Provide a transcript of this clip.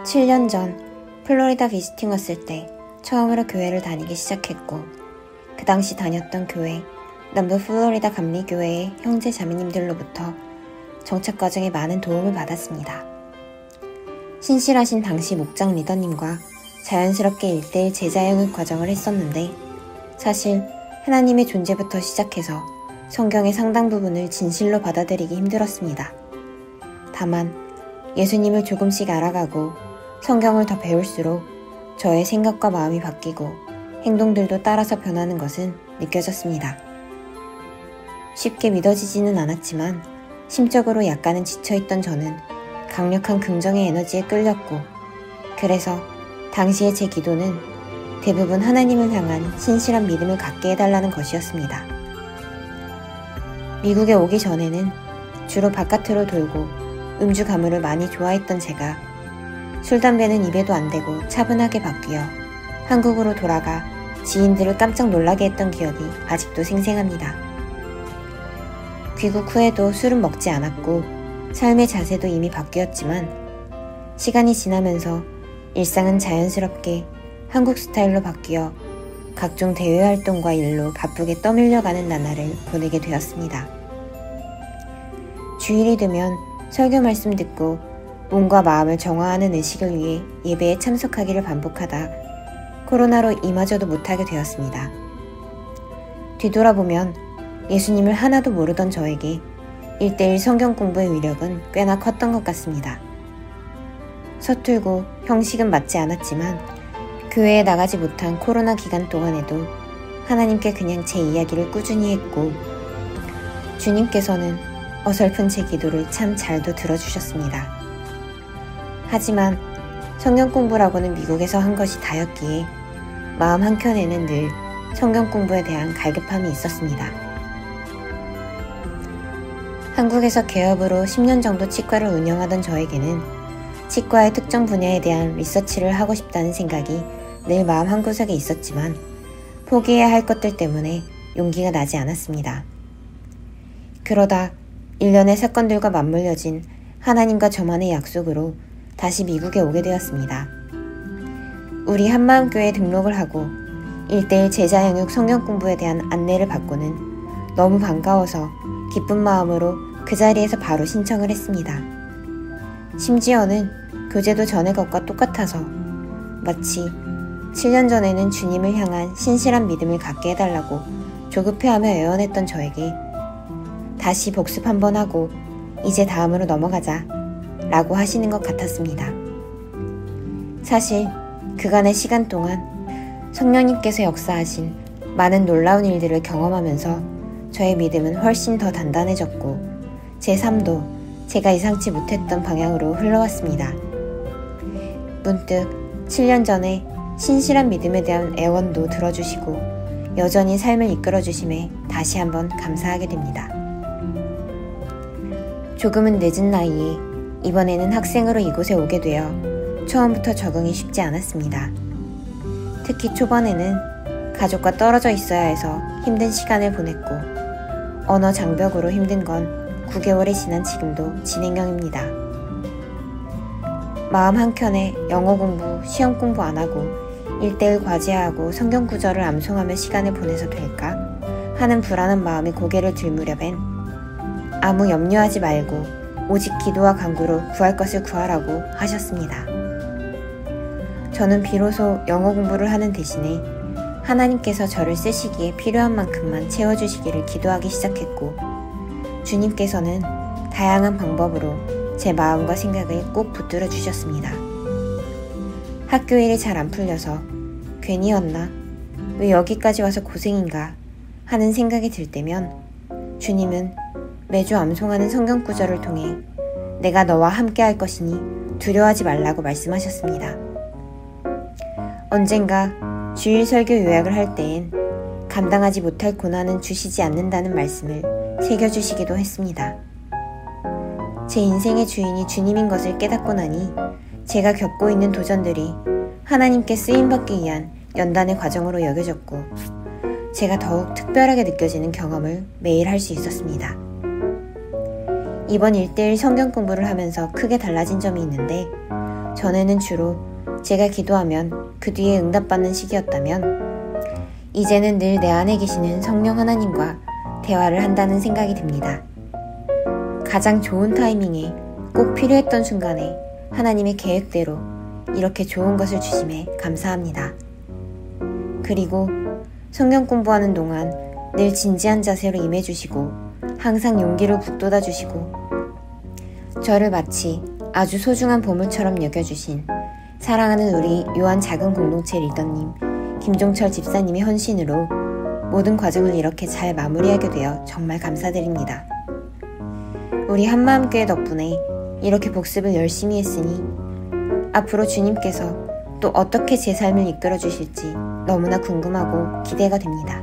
7년 전 플로리다 비스팅 왔을 때 처음으로 교회를 다니기 시작했고, 그 당시 다녔던 교회, 남부 플로리다 감리교회의 형제 자매님들로부터 정착 과정에 많은 도움을 받았습니다. 신실하신 당시 목장 리더님과 자연스럽게 1:1 제자 영육 과정을 했었는데, 사실 하나님의 존재부터 시작해서 성경의 상당 부분을 진실로 받아들이기 힘들었습니다. 다만 예수님을 조금씩 알아가고 성경을 더 배울수록 저의 생각과 마음이 바뀌고 행동들도 따라서 변하는 것은 느껴졌습니다. 쉽게 믿어지지는 않았지만 심적으로 약간은 지쳐있던 저는 강력한 긍정의 에너지에 끌렸고, 그래서 당시의 제 기도는 대부분 하나님을 향한 신실한 믿음을 갖게 해달라는 것이었습니다. 미국에 오기 전에는 주로 바깥으로 돌고 음주 가무를 많이 좋아했던 제가 술 담배는 입에도 안 대고 차분하게 바뀌어 한국으로 돌아가 지인들을 깜짝 놀라게 했던 기억이 아직도 생생합니다. 귀국 후에도 술은 먹지 않았고 삶의 자세도 이미 바뀌었지만, 시간이 지나면서 일상은 자연스럽게 한국 스타일로 바뀌어 각종 대외 활동과 일로 바쁘게 떠밀려가는 나날을 보내게 되었습니다. 주일이 되면 설교 말씀 듣고 몸과 마음을 정화하는 의식을 위해 예배에 참석하기를 반복하다 코로나로 이마저도 못하게 되었습니다. 뒤돌아보면 예수님을 하나도 모르던 저에게 1:1 성경 공부의 위력은 꽤나 컸던 것 같습니다. 서툴고 형식은 맞지 않았지만 교회에 나가지 못한 코로나 기간 동안에도 하나님께 그냥 제 이야기를 꾸준히 했고, 주님께서는 어설픈 제 기도를 참 잘도 들어주셨습니다. 하지만 성경 공부라고는 미국에서 한 것이 다였기에 마음 한켠에는 늘 성경 공부에 대한 갈급함이 있었습니다. 한국에서 개업으로 10년 정도 치과를 운영하던 저에게는 치과의 특정 분야에 대한 리서치를 하고 싶다는 생각이 늘 마음 한구석에 있었지만 포기해야 할 것들 때문에 용기가 나지 않았습니다. 그러다 일련의 사건들과 맞물려진 하나님과 저만의 약속으로 다시 미국에 오게 되었습니다. 우리 한마음교회에 등록을 하고 1:1 제자 영육 성경 공부에 대한 안내를 받고는 너무 반가워서 기쁜 마음으로 그 자리에서 바로 신청을 했습니다. 심지어는 교재도 전에 것과 똑같아서 마치 7년 전에는 주님을 향한 신실한 믿음을 갖게 해달라고 조급해하며 애원했던 저에게 다시 복습 한번 하고 이제 다음으로 넘어가자 라고 하시는 것 같았습니다. 사실 그간의 시간 동안 성령님께서 역사하신 많은 놀라운 일들을 경험하면서 저의 믿음은 훨씬 더 단단해졌고 제 삶도 제가 예상치 못했던 방향으로 흘러왔습니다. 문득 7년 전에 신실한 믿음에 대한 애원도 들어주시고 여전히 삶을 이끌어주심에 다시 한번 감사하게 됩니다. 조금은 늦은 나이에 이번에는 학생으로 이곳에 오게 되어 처음부터 적응이 쉽지 않았습니다. 특히 초반에는 가족과 떨어져 있어야 해서 힘든 시간을 보냈고, 언어 장벽으로 힘든 건 9개월이 지난 지금도 진행형입니다. 마음 한켠에 영어 공부, 시험 공부 안 하고 1:1 과제하고 성경 구절을 암송하며 시간을 보내서 될까 하는 불안한 마음에 고개를 들 무렵엔 아무 염려하지 말고 오직 기도와 간구로 구할 것을 구하라고 하셨습니다. 저는 비로소 영어 공부를 하는 대신에 하나님께서 저를 쓰시기에 필요한 만큼만 채워주시기를 기도하기 시작했고, 주님께서는 다양한 방법으로 제 마음과 생각을 꼭 붙들어 주셨습니다. 학교 일이 잘 안 풀려서 괜히였나? 왜 여기까지 와서 고생인가? 하는 생각이 들 때면 주님은 매주 암송하는 성경 구절을 통해 내가 너와 함께 할 것이니 두려워하지 말라고 말씀하셨습니다. 언젠가 주일 설교 요약을 할 때엔 감당하지 못할 고난은 주시지 않는다는 말씀을 새겨주시기도 했습니다. 제 인생의 주인이 주님인 것을 깨닫고 나니 제가 겪고 있는 도전들이 하나님께 쓰임받기 위한 연단의 과정으로 여겨졌고, 제가 더욱 특별하게 느껴지는 경험을 매일 할 수 있었습니다. 이번 1:1 성경 공부를 하면서 크게 달라진 점이 있는데, 전에는 주로 제가 기도하면 그 뒤에 응답받는 시기였다면 이제는 늘 내 안에 계시는 성령 하나님과 대화를 한다는 생각이 듭니다. 가장 좋은 타이밍에 꼭 필요했던 순간에 하나님의 계획대로 이렇게 좋은 것을 주심에 감사합니다. 그리고 성경 공부하는 동안 늘 진지한 자세로 임해주시고 항상 용기를 북돋아 주시고 저를 마치 아주 소중한 보물처럼 여겨주신 사랑하는 우리 요한 작은 공동체 리더님 김종철 집사님의 헌신으로 모든 과정을 이렇게 잘 마무리하게 되어 정말 감사드립니다. 우리 한마음교회 덕분에 이렇게 복습을 열심히 했으니 앞으로 주님께서 또 어떻게 제 삶을 이끌어 주실지 너무나 궁금하고 기대가 됩니다.